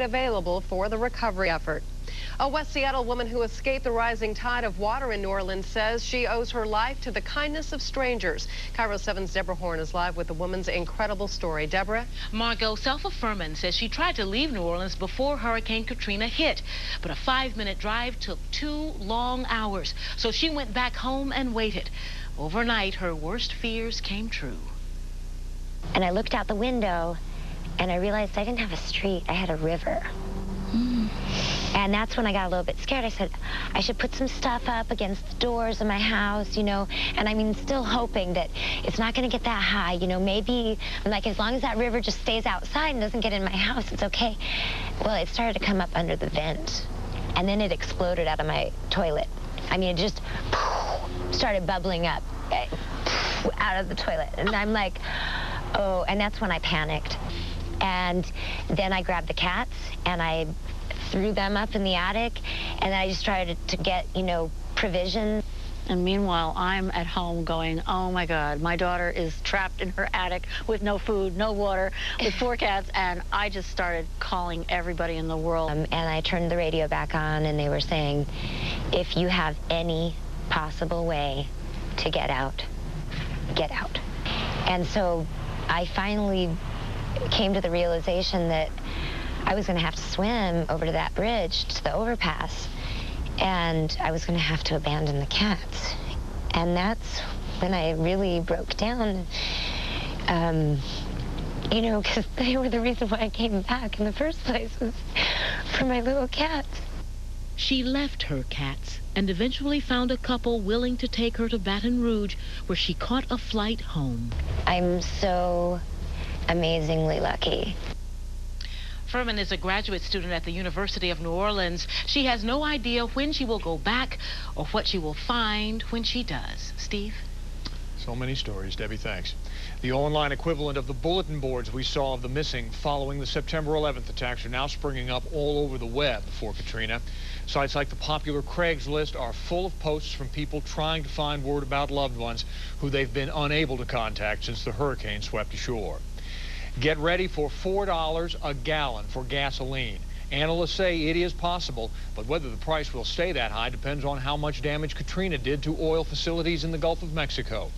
available for the recovery effort. A West Seattle woman who escaped the rising tide of water in New Orleans says she owes her life to the kindness of strangers. Cairo 7's Deborah Horn is live with the woman's incredible story. Deborah? Margot, Sefla Fuhrman says she tried to leave New Orleans before Hurricane Katrina hit, but a 5-minute drive took 2 long hours, so she went back home and waited. Overnight, her worst fears came true. And I looked out the window, and I realized I didn't have a street, I had a river. And that's when I got a little bit scared. I said, I should put some stuff up against the doors of my house, you know, and I mean, still hoping that it's not going to get that high, you know, maybe, like, as long as that river just stays outside and doesn't get in my house, it's okay. Well, it started to come up under the vent, and then it exploded out of my toilet. I mean, it just started bubbling up out of the toilet, and I'm like, oh, and that's when I panicked. And then I grabbed the cats, and I threw them up in the attic, and I just tried to get, you know, provisions. And meanwhile, I'm at home going, oh my God, my daughter is trapped in her attic with no food, no water, with 4 cats, and I just started calling everybody in the world. And I turned the radio back on, and they were saying, if you have any possible way to get out, get out. And so I finally came to the realization that I was going to have to swim over to that bridge, to the overpass, and I was going to have to abandon the cats. And that's when I really broke down, you know, because they were the reason why I came back in the first place, was for my little cats. She left her cats and eventually found a couple willing to take her to Baton Rouge, where she caught a flight home. I'm so amazingly lucky. Fuhrman is a graduate student at the University of New Orleans. She has no idea when she will go back or what she will find when she does. Steve? So many stories, Debbie, thanks. The online equivalent of the bulletin boards we saw of the missing following the September 11th attacks are now springing up all over the web before Katrina. Sites like the popular Craigslist are full of posts from people trying to find word about loved ones who they've been unable to contact since the hurricane swept ashore. Get ready for $4 a gallon for gasoline. Analysts say it is possible, but whether the price will stay that high depends on how much damage Katrina did to oil facilities in the Gulf of Mexico.